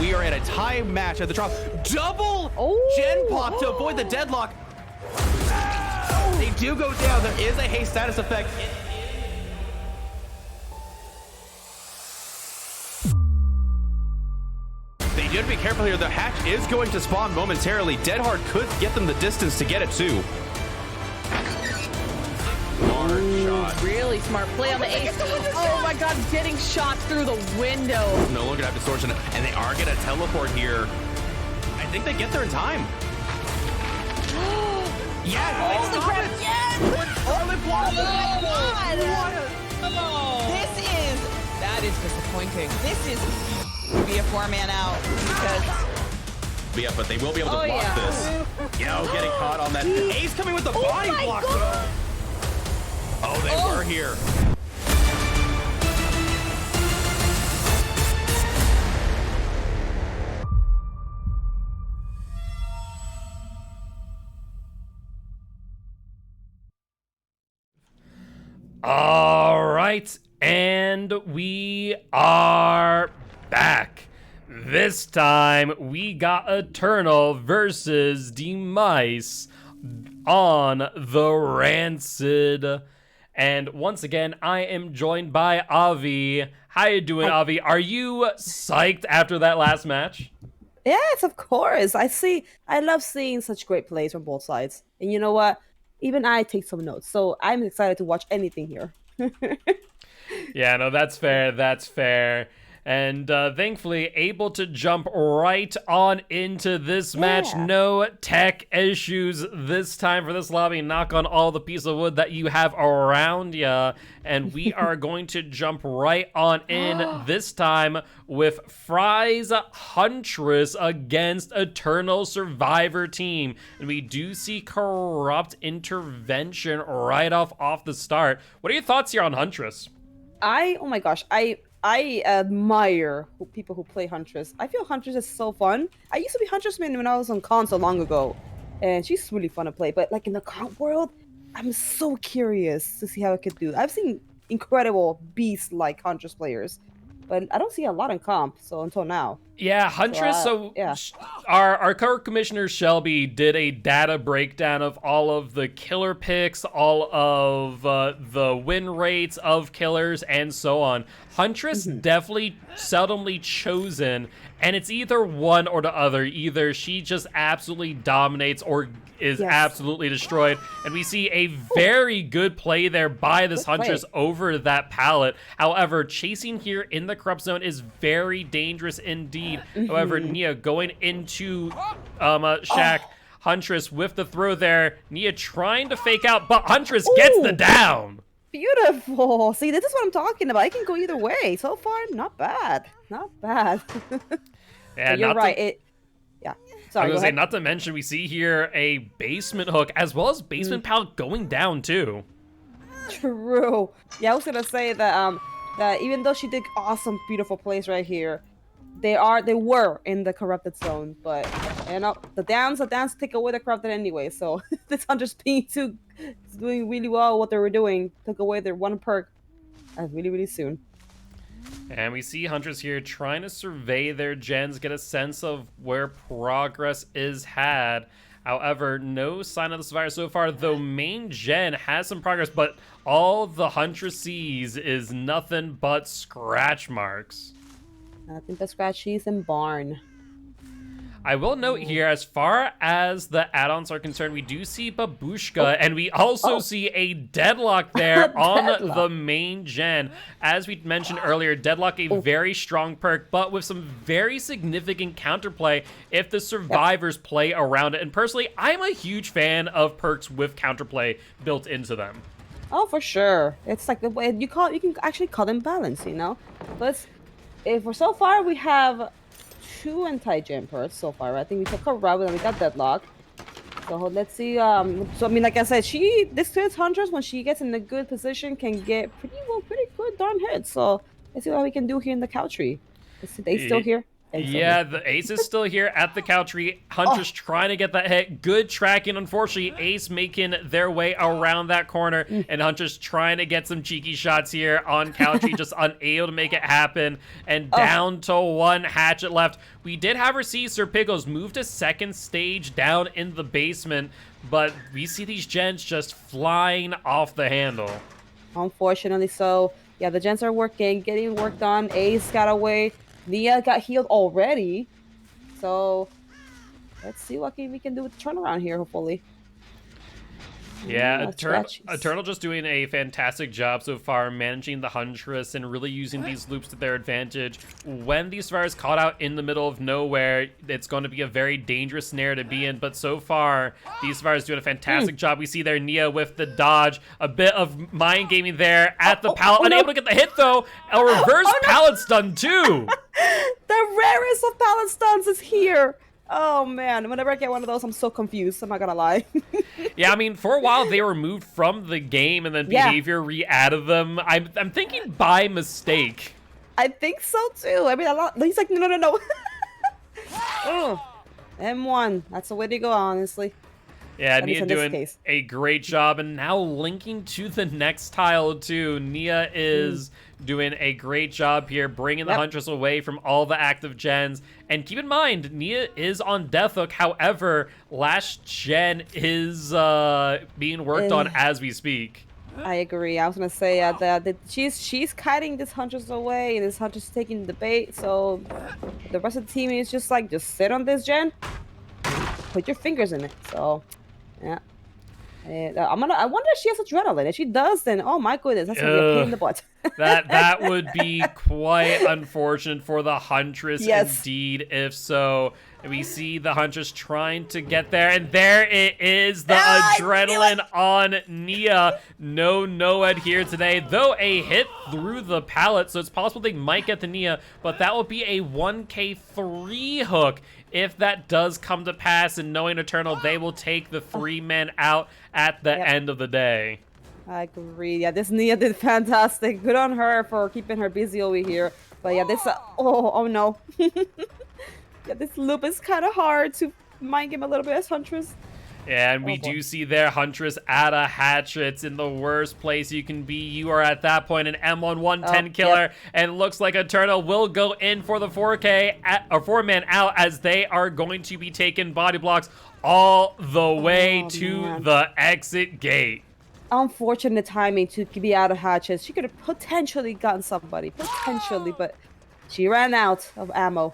We are in a tie match at the drop. Double gen pop to avoid the deadlock. They do go down. There is a haste status effect. They do have to be careful here. The hatch is going to spawn momentarily. Dead Hard could get them the distance to get it too. Smart shot. Really smart play on the ace. Oh my god, getting shot through the window. No longer have distortion, and they are going to teleport here. I think they get there in time. Yes! Oh, the grab! Yes! That is disappointing. This is be a 4-man out because. Yeah, but they will be able to block this. Yo, getting caught on that. Ace coming with the body block. Oh, they were here. All right, and we are back. This time we got Eternal versus Demice on the Rancid. And once again, I am joined by Avi. How you doing, Avi? Are you psyched after that last match? Yes, of course. I love seeing such great plays from both sides. And you know what? Even I take some notes, so I'm excited to watch anything here. Yeah, no, that's fair. That's fair. And thankfully, able to jump right on into this match. No tech issues this time for this lobby. Knock on all the piece of wood that you have around ya. And we are going to jump right on in this time with Fry's Huntress against Eternal Survivor team. And we do see Corrupt Intervention right off the start. What are your thoughts here on Huntress? Oh my gosh, I admire people who play Huntress. I feel Huntress is so fun. I used to be Huntress main when I was on console long ago, and she's really fun to play. But like in the comp world, I'm so curious to see how it could do. I've seen incredible beasts like Huntress players, but I don't see a lot in comp. So until now. Yeah, Huntress. Our current commissioner Shelby did a data breakdown of all of the killer picks, all of the win rates of killers, and so on. Huntress definitely seldomly chosen, and it's either one or the other. Either she just absolutely dominates or is absolutely destroyed, and we see a very good play there by this Huntress over that pallet. However, chasing here in the corrupt zone is very dangerous indeed. However, Nia going into Shaq. Huntress with the throw there. Nia trying to fake out, but Huntress gets the down. Beautiful. See, this is what I'm talking about. It can go either way. So far, not bad. Not bad. Yeah, you're right. Sorry, I was gonna say, not to mention, we see here a basement hook as well as basement pallet going down too. True. Yeah, I was gonna say that that even though she did awesome, beautiful plays right here, they were in the corrupted zone. But you know, the downs take away the corrupted anyway. So this Hunter's doing really well what they were doing. Took away their one perk really soon. And we see Huntress here trying to survey their gens, get a sense of where progress is had. However, no sign of the survivor so far, though main gen has some progress, but all the Huntress sees is nothing but scratch marks. Nothing but scratchies and barn. I will note here, as far as the add-ons are concerned, we do see Babushka, and we also see a Deadlock there on the main gen. As we mentioned earlier, Deadlock, a very strong perk, but with some very significant counterplay if the survivors play around it. And personally, I'm a huge fan of perks with counterplay built into them. Oh, for sure. It's like the way you can actually call them balance, you know? But so far we have 2 anti-gen perks so far, right? I think we took a route and we got Deadlock. So let's see. So I mean, like I said, this Huntress, when she gets in a good position, can get pretty good darn hits. So let's see what we can do here in the cow tree. They still here? Yeah, the Ace is still here at the cow tree. Huntress trying to get that hit. Good tracking. Unfortunately, Ace making their way around that corner, and Huntress trying to get some cheeky shots here on cow tree, just unable to make it happen. And down to one hatchet left. We did have her see Sir Pickles move to second stage down in the basement, but we see these gens just flying off the handle. Unfortunately, so yeah, the gens are getting work done. Ace got away. Nia got healed already. So let's see what we can do with the turnaround here, hopefully. Yeah, Eternal just doing a fantastic job so far, managing the Huntress and really using these loops to their advantage. When these survivors caught out in the middle of nowhere, it's going to be a very dangerous snare to be in, but so far, these survivors doing a fantastic job. We see there Nia with the dodge, a bit of mind gaming there at the pallet, unable to get the hit though. A reverse pallet stun too. The rarest of pallet stuns is here. Oh man, whenever I get one of those, I'm so confused. I'm not gonna lie. Yeah, I mean, for a while they were moved from the game and then behavior re-added them. I'm thinking by mistake. I think so too. I mean, he's like, no. Oh, M1. That's the way to go, honestly. Yeah, Nia doing a great job, and now linking to the next tile too. Nia is doing a great job here, bringing the Huntress away from all the active gens. And keep in mind, Nia is on Death Hook. However, last gen is being worked on as we speak. I agree. I was gonna say that she's kiting this Huntress away, and this Huntress is taking the bait. So the rest of the team is just like, just sit on this gen, put your fingers in it. So. Yeah. I wonder if she has adrenaline. If she does, then oh my goodness, that's gonna be a pain in the butt. that would be quite unfortunate for the Huntress indeed, if so. We see the Huntress trying to get there, and there it is, the adrenaline on Nia. No Noed here today, though a hit through the pallet, so it's possible they might get the Nia, but that will be a 1K3 hook. If that does come to pass, and knowing Eternal, they will take the 3-man out at the end of the day. I agree. Yeah, this Nia did fantastic. Good on her for keeping her busy over here. But yeah, this oh no. Yeah, this loop is kind of hard to mind game a little bit as Huntress. Yeah, and we do see their Huntress out of hatchets in the worst place you can be. You are at that point an M1 110 killer, and looks like Eternal will go in for the 4-man out, as they are going to be taking body blocks all the way to the exit gate. Unfortunate timing to be out of hatchets. She could have potentially gotten somebody, but she ran out of ammo.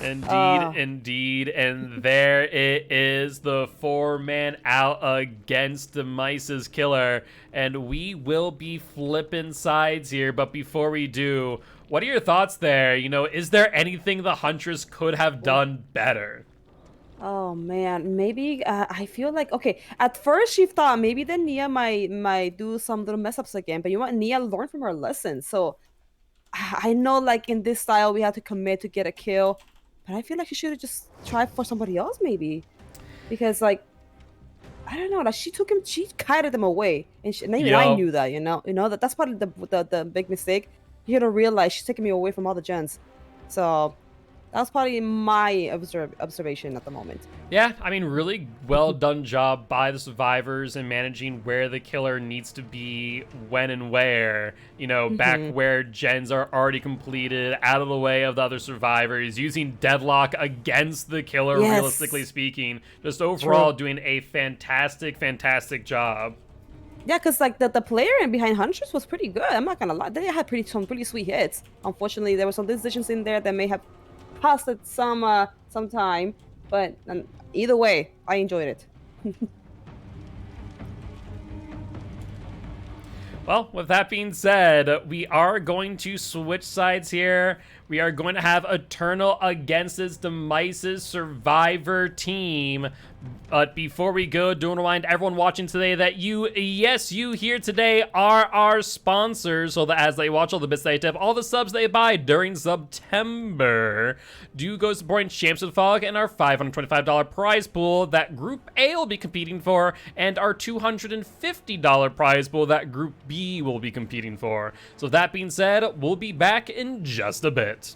Indeed, and there it is, the 4-man out against Demice's killer, and we will be flipping sides here, but before we do, what are your thoughts there? You know, is there anything the Huntress could have done better? Oh man, maybe I feel like, okay, at first she thought maybe then Nia might do some little mess ups again, but you know what, Nia learned from her lesson. So I know, like, in this style we have to commit to get a kill. But I feel like she should have just tried for somebody else, maybe, because, like, I don't know, like, she kited them away, and maybe I knew that, you know, that's part of the big mistake. You don't realize she's taking me away from all the gens, so that was probably my observation at the moment. Yeah, I mean, really well done job by the survivors in managing where the killer needs to be, when and where. You know, back where gens are already completed, out of the way of the other survivors, using deadlock against the killer, realistically speaking. Just overall doing a fantastic job. Yeah, because, like, the player in behind Huntress was pretty good. I'm not gonna lie, they had some pretty sweet hits. Unfortunately, there were some decisions in there that may have costed some time, but either way, I enjoyed it. Well, with that being said, we are going to switch sides here. We are going to have Eternal against this Demice's Survivor team. But before we go, do want to remind everyone watching today that you here today are our sponsors, so that as they watch all the bits they tip, all the subs they buy during September, do go supporting Champs of the Fog and our $525 prize pool that Group A will be competing for, and our $250 prize pool that Group B will be competing for. So that being said, we'll be back in just a bit.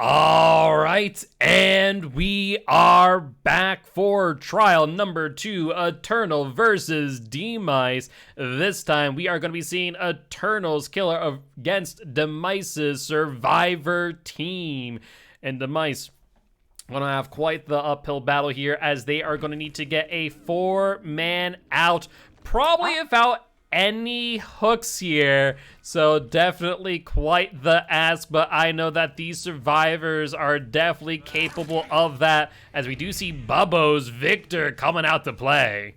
All right, and we are back for trial number 2, Eternal versus Demice. This time, we are going to be seeing Eternal's killer against Demice's survivor team. And Demice going to have quite the uphill battle here, as they are going to need to get a 4-man out, probably without any hooks here. So definitely quite the ask, but I know that these survivors are definitely capable of that, as we do see Bubbo's Victor coming out to play.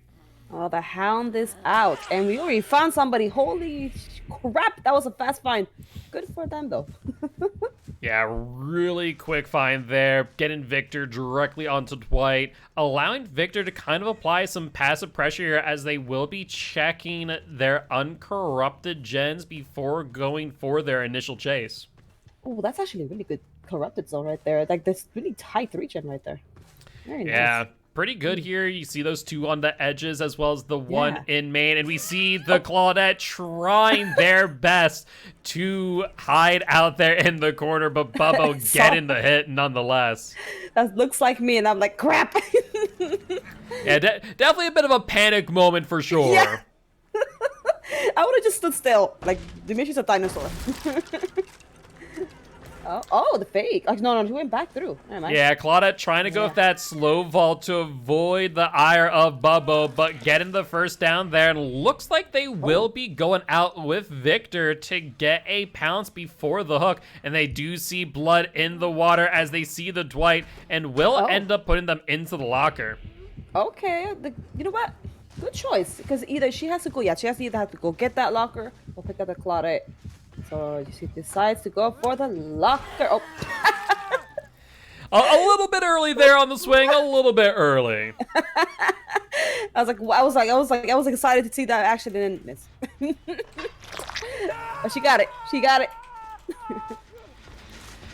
Oh, the hound is out, and we already found somebody. Holy crap, that was a fast find. Good for them, though. Yeah, really quick find there, getting Victor directly onto Dwight, allowing Victor to kind of apply some passive pressure here, as they will be checking their uncorrupted gens before going for their initial chase. Oh, that's actually a really good corrupted zone right there. Like, this really tight regen right there. Very nice. Yeah, pretty good here. You see those two on the edges, as well as the one in main, and we see the Claudette trying their best to hide out there in the corner, but Bubbo getting the hit nonetheless. That looks like me, and I'm like, crap. Yeah, definitely a bit of a panic moment for sure. Yeah. I would have just stood still. Like, Dimitri's a dinosaur. Oh, the fake. Oh, no, he went back through. Never mind. Yeah, Claudette trying to go with that slow vault to avoid the ire of Bubbo, but getting the first down there, and looks like they will be going out with Victor to get a pounce before the hook, and they do see blood in the water as they see the Dwight, and will end up putting them into the locker. Okay, you know what? Good choice, because either she has to go, she has to either have to go get that locker or pick up the Claudette. So she decides to go for the locker. Oh. A little bit early there on the swing, a little bit early. I was excited to see that actually didn't miss. But she got it. She got it.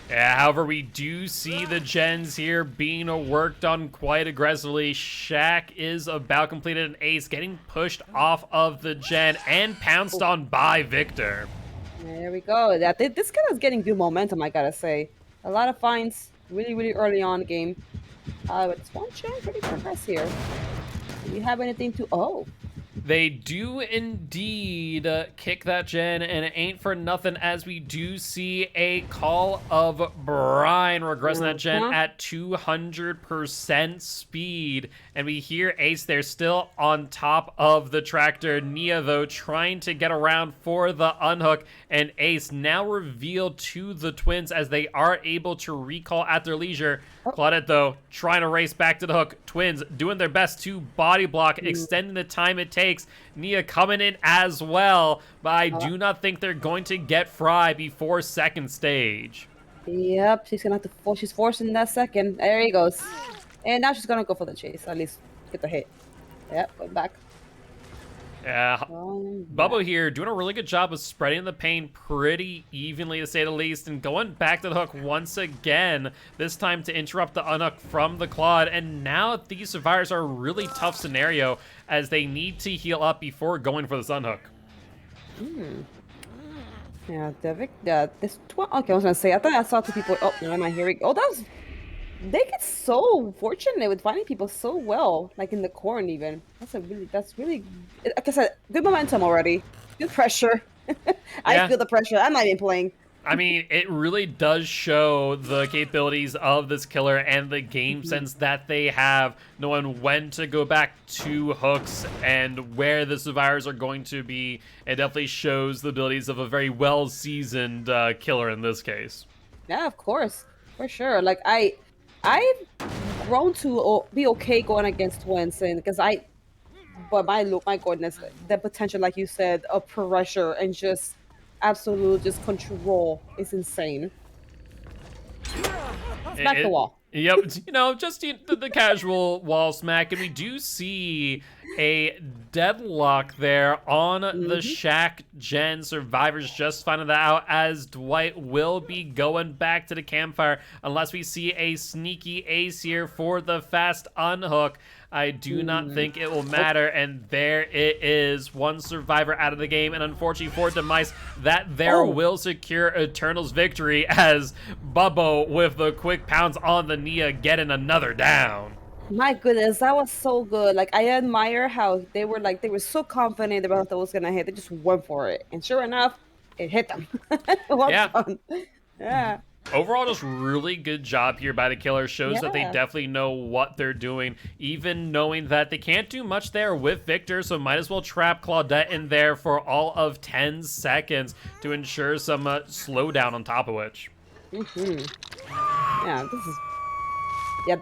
Yeah, however, we do see the gens here being worked on quite aggressively. Shaq is about completed an ace, getting pushed off of the gen and pounced on by Victor. There we go. This guy is getting good momentum, I gotta say. A lot of finds really, really early on in the game. But it's one gen pretty progress here. Do you have anything to... Oh. They do indeed kick that gen, and it ain't for nothing, as we do see a call of Brian regressing that gen at 200% speed. And we hear Ace there still on top of the tractor. Nia, though, trying to get around for the unhook, and Ace now revealed to the twins as they are able to recall at their leisure. Claudette, though, trying to race back to the hook. Twins doing their best to body block, extending the time it takes. Nia coming in as well, but I do not think they're going to get Fry before second stage. Yep, she's gonna have to. She's forcing that second. There he goes. And now she's gonna go for the chase. At least get the hit. Yep, going back. Yeah, Bubbo here doing a really good job of spreading the pain pretty evenly, to say the least, and going back to the hook once again, this time to interrupt the unhook from the Claude. And now these survivors are a really tough scenario, as they need to heal up before going for this unhook. Yeah, this okay, I was gonna say, I thought I saw two people. Oh, never mind, here we go. Oh, they get so fortunate with finding people so well, like in the corn even. That's really, like I said, good momentum already. Good pressure. I feel the pressure. I'm not even playing. I mean, it really does show the capabilities of this killer and the game sense that they have, knowing when to go back to hooks and where the survivors are going to be. It definitely shows the abilities of a very well-seasoned killer in this case. Yeah, of course, for sure. Like I've grown to be okay going against twins, and because but my goodness, the potential, like you said, of pressure and just absolute control is insane. Smack the wall. Yep, you know, just the casual wall smack, and we do see a deadlock there on the Shaq gen. Survivors just finding that out, as Dwight will be going back to the campfire unless we see a sneaky ace here for the fast unhook. I do not think it will matter. And there it is. One survivor out of the game. And unfortunately for Demice, that there will secure Eternal's victory as Bubbo with the quick pounds on the Nia getting another down. My goodness, that was so good. Like, I admire how they were so confident about that was gonna hit. They just went for it, and sure enough, it hit them. Well done. Yeah. Overall, just really good job here by the Killer. Shows that they definitely know what they're doing, even knowing that they can't do much there with Victor, so might as well trap Claudette in there for all of 10 seconds to ensure some slowdown on top of which. Yeah, this is... Yeah,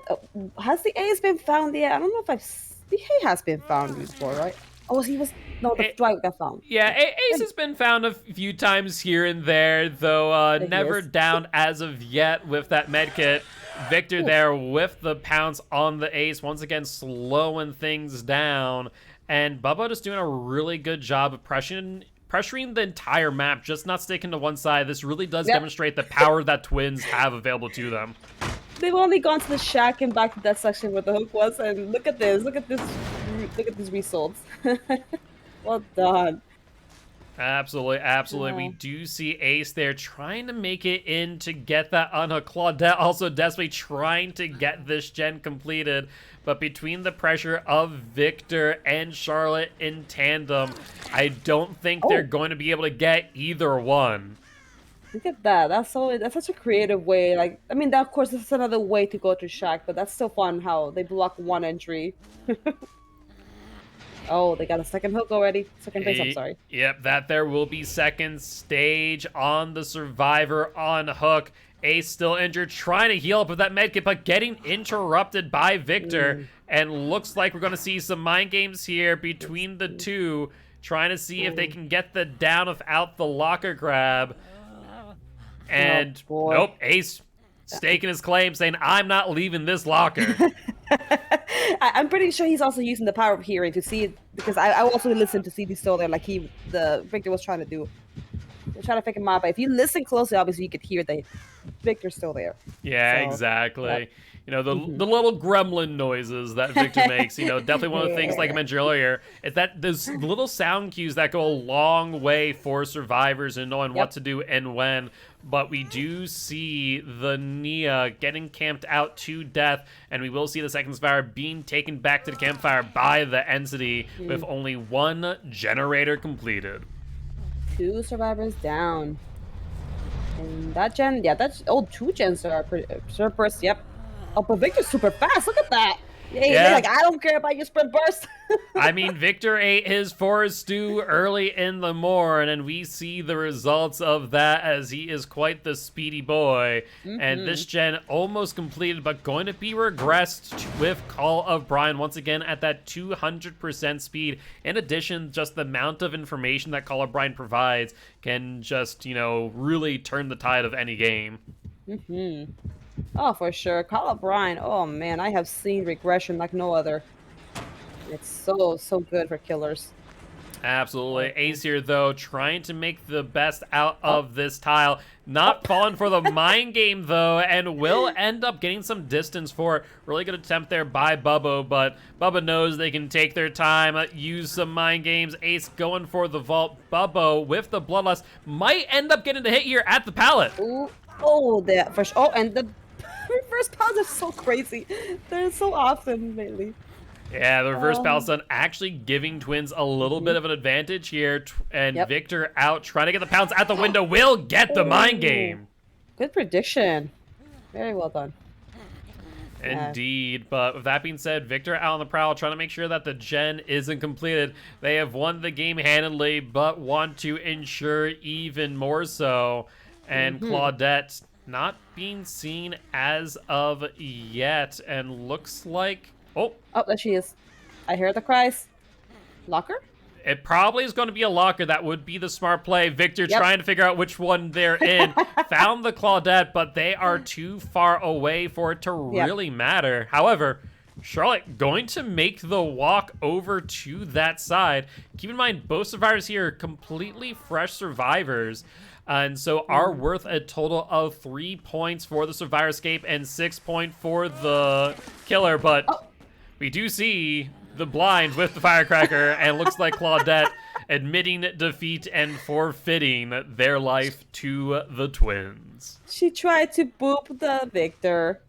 has the ace been found yet? I don't know if he has been found before, right? Oh, he was... No, the Dwight got found. Yeah, Ace has been found a few times here and there, though never down as of yet with that medkit. Victor there with the pounce on the Ace, once again slowing things down. And Bubba just doing a really good job of pressuring the entire map, just not sticking to one side. This really does demonstrate the power that Twins have available to them. They've only gone to the shack and back to that section where the hook was, and look at this. Look at these results. Well done. Absolutely, absolutely. We do see Ace there trying to make it in to get that unhook. Claudette also desperately trying to get this gen completed. But between the pressure of Victor and Charlotte in tandem, I don't think they're going to be able to get either one. Look at that. That's such a creative way. Like, I mean, that, of course, this is another way to go to shack, but that's still fun how they block one entry. Oh, they got a second hook already. Second base, I'm sorry. Yep, that there will be second stage on the Survivor on hook. Ace still injured, trying to heal up with that medkit, but getting interrupted by Victor. And looks like we're going to see some mind games here between the two, trying to see if they can get the down without the locker grab. And nope, Ace staking his claim, saying, I'm not leaving this locker. I'm pretty sure he's also using the power of hearing to see it, because I also listened to see if he's still there, like the Victor was trying to do. They're trying to pick him up, but if you listen closely, obviously you could hear that Victor's still there. Yeah, so, exactly. You know, the little gremlin noises that Victor makes, you know, definitely one of the things, like I mentioned earlier, is that those little sound cues that go a long way for survivors and knowing what to do and when. But we do see the Nia getting camped out to death, and we will see the second survivor being taken back to the campfire by the entity with only one generator completed. 2 survivors down. And that gen, that's 2 gens are surplus, Oh, but Victor's super fast. Look at that. Yeah. Like, I don't care about your sprint burst. I mean, Victor ate his forest stew early in the morning, and we see the results of that as he is quite the speedy boy. And this gen almost completed, but going to be regressed with Call of Brian once again at that 200% speed. In addition, just the amount of information that Call of Brian provides can just, you know, really turn the tide of any game. Oh, for sure. Call of Brian. Oh, man, I have seen regression like no other. It's so good for killers. Absolutely. Ace here, though, trying to make the best out of this tile. Not falling for the mind game, though, and will end up getting some distance for it. Really good attempt there by Bubbo, but Bubba knows they can take their time, use some mind games. Ace going for the vault. Bubbo with the Bloodlust might end up getting the hit here at the pallet. Ooh. Oh, that first. Oh, and the reverse pals are so crazy. They're so awesome lately. Yeah, the reverse Palestine actually giving Twins a little bit of an advantage here. And Victor out trying to get the pounce at the window will get the mind game. Good prediction. Very well done. Indeed, but with that being said, Victor out on the prowl, trying to make sure that the gen isn't completed. They have won the game handedly, but want to ensure even more so. And Claudette not being seen as of yet, and looks like... Oh, there she is. I hear the cries. Locker? It probably is going to be a locker. That would be the smart play. Victor trying to figure out which one they're in. Found the Claudette, but they are too far away for it to really matter. However, Charlotte going to make the walk over to that side. Keep in mind, both survivors here are completely fresh survivors. And so are worth a total of 3 points for the survivor escape and 6 points for the killer. But we do see the blind with the firecracker, and it looks like Claudette admitting defeat and forfeiting their life to the twins. She tried to boop the Victor.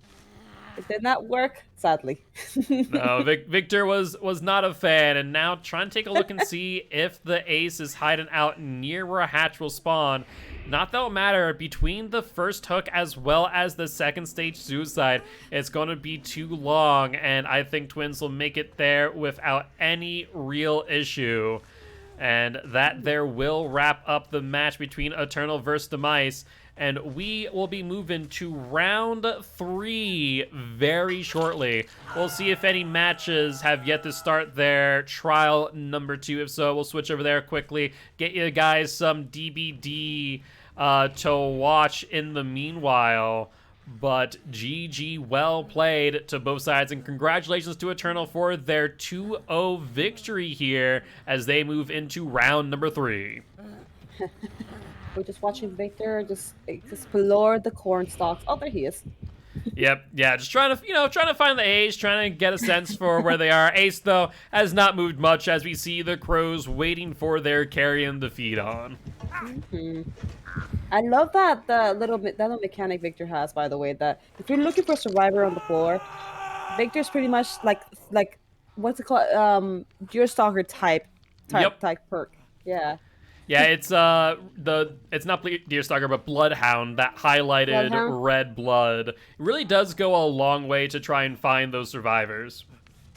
It did not work, sadly. No, Victor was not a fan, and now trying to take a look and see if the ace is hiding out near where a hatch will spawn. Not that it'll matter, between the first hook as well as the second stage suicide, it's going to be too long, and I think Twins will make it there without any real issue. And that there will wrap up the match between Eternal versus Demice, and we will be moving to round 3 very shortly. We'll see if any matches have yet to start their trial number 2. If so, we'll switch over there quickly, get you guys some DBD to watch in the meanwhile. But GG, well played to both sides, and congratulations to Eternal for their 2-0 victory here as they move into round number 3. We're just watching Victor just explore the corn stalks. Oh, there he is. Yep, yeah, just trying to find the Ace, trying to get a sense for where they are. Ace, though, has not moved much as we see the Crows waiting for their carrion to feed on. I love that little mechanic Victor has, by the way, that if you're looking for a survivor on the floor, Victor's pretty much like what's it called? Deerstalker type perk. Yeah. Yeah, it's not Deerstalker, but Bloodhound, that highlighted red blood. It really does go a long way to try and find those survivors.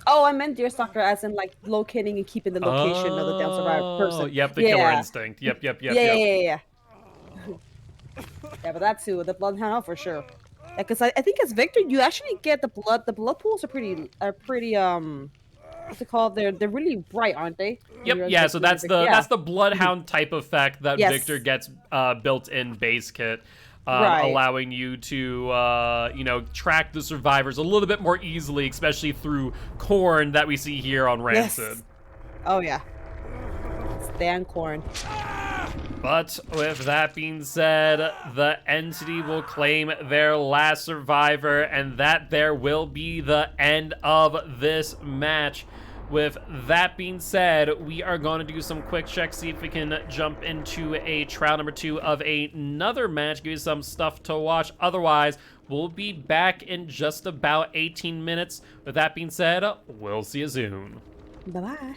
Oh, I meant Deerstalker as in like locating and keeping the location of the down survivor person. Yep, the killer instinct. Yep. Yeah. Yeah, but that too, the Bloodhound, oh, for sure. Because I think as Victor, you actually get the blood pools are pretty what's it called? They're really bright, aren't they? Yep. Yeah. So that's the Bloodhound type effect that Victor gets built in base kit, allowing you to track the survivors a little bit more easily, especially through corn that we see here on Rancid. Yes. Oh yeah. Stan corn. But with that being said, the entity will claim their last survivor, and that there will be the end of this match. With that being said, we are going to do some quick checks, see if we can jump into a trial number 2 of another match, give you some stuff to watch. Otherwise, we'll be back in just about 18 minutes. With that being said, we'll see you soon. Bye-bye.